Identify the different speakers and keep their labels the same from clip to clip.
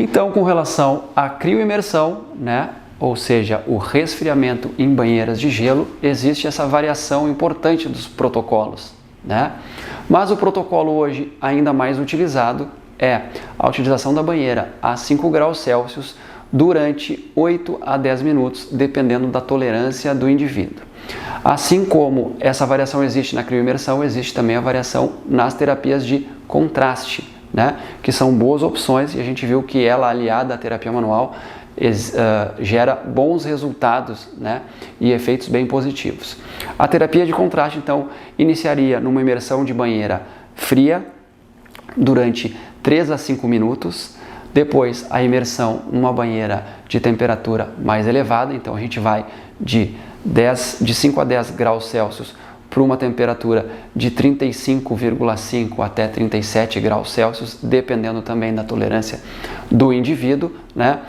Speaker 1: Então, com relação à crioimersão, né, ou seja, o resfriamento em banheiras de gelo, existe essa variação importante dos protocolos, né? Mas o protocolo hoje ainda mais utilizado é a utilização da banheira a 5 graus Celsius durante 8 a 10 minutos, dependendo da tolerância do indivíduo. Assim como essa variação existe na crioimersão, existe também a variação nas terapias de contraste, né? Que são boas opções, e a gente viu que ela, aliada à terapia manual, gera bons resultados, né? E efeitos bem positivos. A terapia de contraste, então, iniciaria numa imersão de banheira fria durante 3 a 5 minutos, depois a imersão numa banheira de temperatura mais elevada, então a gente vai de 5 a 10 graus Celsius para uma temperatura de 35,5 até 37 graus Celsius, dependendo também da tolerância do indivíduo, né?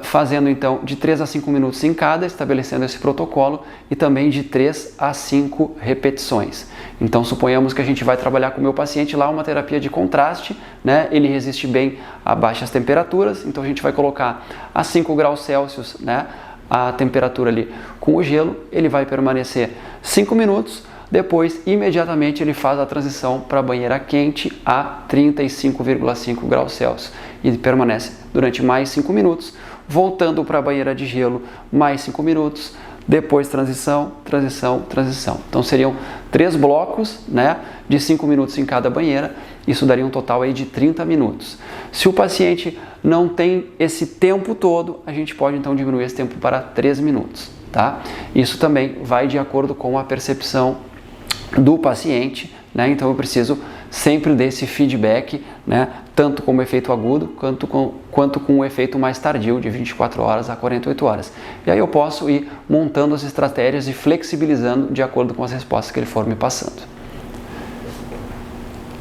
Speaker 1: Fazendo então de 3 a 5 minutos em cada, estabelecendo esse protocolo, e também de 3 a 5 repetições. Então suponhamos que a gente vai trabalhar com o meu paciente lá uma terapia de contraste, né? Ele resiste bem a baixas temperaturas, então a gente vai colocar a 5 graus Celsius, né, a temperatura ali com o gelo, ele vai permanecer 5 minutos, depois imediatamente ele faz a transição para a banheira quente a 35,5 graus Celsius e permanece durante mais 5 minutos, voltando para a banheira de gelo mais 5 minutos, depois transição, transição, transição. Então seriam 3 blocos, né, de 5 minutos em cada banheira, isso daria um total aí de 30 minutos. Se o paciente não tem esse tempo todo, a gente pode então diminuir esse tempo para 3 minutos, tá? Isso também vai de acordo com a percepção do paciente, né? Então eu preciso sempre desse feedback, né? Tanto como efeito agudo quanto com o efeito mais tardio, de 24 horas a 48 horas. E aí eu posso ir montando as estratégias e flexibilizando de acordo com as respostas que ele for me passando.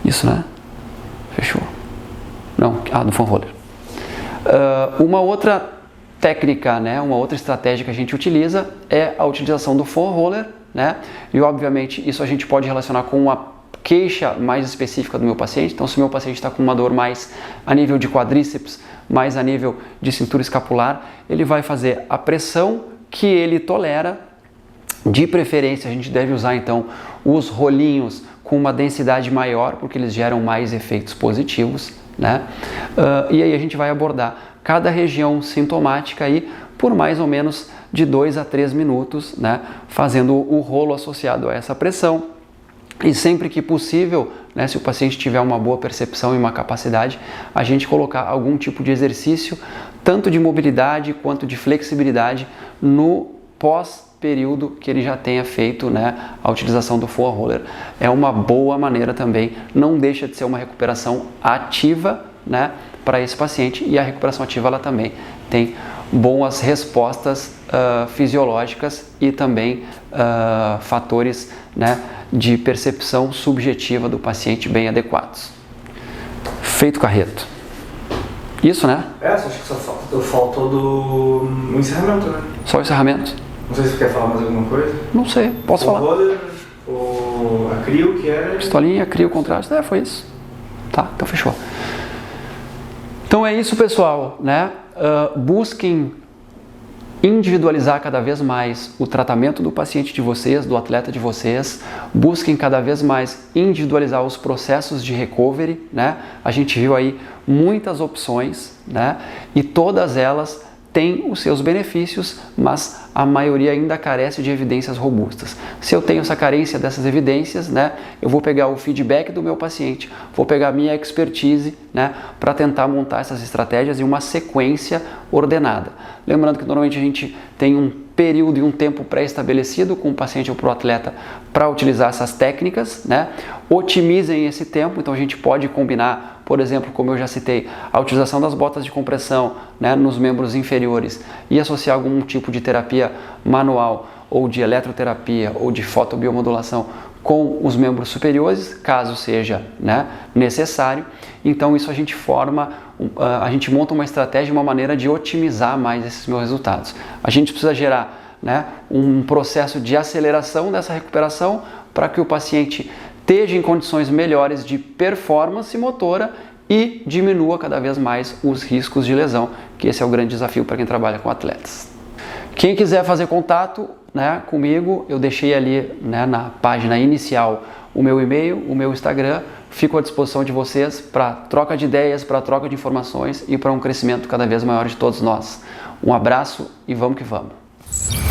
Speaker 1: Isso, né? Fechou? Não, do foam roller. Uma outra técnica, né? Uma outra estratégia que a gente utiliza é a utilização do foam roller, né? E obviamente isso a gente pode relacionar com uma queixa mais específica do meu paciente. Então, se o meu paciente está com uma dor mais a nível de quadríceps, mais a nível de cintura escapular, ele vai fazer a pressão que ele tolera. De preferência, a gente deve usar então os rolinhos com uma densidade maior, porque eles geram mais efeitos positivos, né? E aí a gente vai abordar cada região sintomática aí por mais ou menos de 2 a 3 minutos, né? Fazendo o rolo associado a essa pressão. E sempre que possível, né, se o paciente tiver uma boa percepção e uma capacidade, a gente colocar algum tipo de exercício, tanto de mobilidade quanto de flexibilidade, no pós-período que ele já tenha feito, né, a utilização do foam roller. É uma boa maneira também, não deixa de ser uma recuperação ativa, né, para esse paciente, e a recuperação ativa ela também tem boas respostas fisiológicas e também fatores, né, de percepção subjetiva do paciente bem adequados. Feito Carreto. Isso, né?
Speaker 2: Acho que só faltou do encerramento, né?
Speaker 1: Só o encerramento.
Speaker 2: Não sei se você quer falar mais alguma coisa.
Speaker 1: Não sei, posso falar.
Speaker 2: A crio, que era...
Speaker 1: Pistolinha, crio, contraste, foi isso. Tá, então fechou. Então é isso, pessoal, né? Busquem individualizar cada vez mais o tratamento do paciente de vocês, do atleta de vocês. Busquem cada vez mais individualizar os processos de recovery, né? A gente viu aí muitas opções, né? E todas elas têm os seus benefícios, mas a maioria ainda carece de evidências robustas. Se eu tenho essa carência dessas evidências, né, eu vou pegar o feedback do meu paciente, vou pegar a minha expertise, né, para tentar montar essas estratégias em uma sequência ordenada. Lembrando que normalmente a gente tem um período e um tempo pré-estabelecido com o paciente ou para o atleta para utilizar essas técnicas, né? Otimizem esse tempo, então a gente pode combinar, por exemplo, como eu já citei, a utilização das botas de compressão, né, nos membros inferiores e associar algum tipo de terapia manual ou de eletroterapia ou de fotobiomodulação com os membros superiores, caso seja, né, necessário. Então isso a gente monta uma estratégia, uma maneira de otimizar mais esses meus resultados. A gente precisa gerar, né, um processo de aceleração dessa recuperação para que o paciente esteja em condições melhores de performance motora e diminua cada vez mais os riscos de lesão, que esse é o grande desafio para quem trabalha com atletas. Quem quiser fazer contato, né, comigo, eu deixei ali, né, na página inicial o meu e-mail, o meu Instagram. Fico à disposição de vocês para troca de ideias, para troca de informações e para um crescimento cada vez maior de todos nós. Um abraço e vamos que vamos!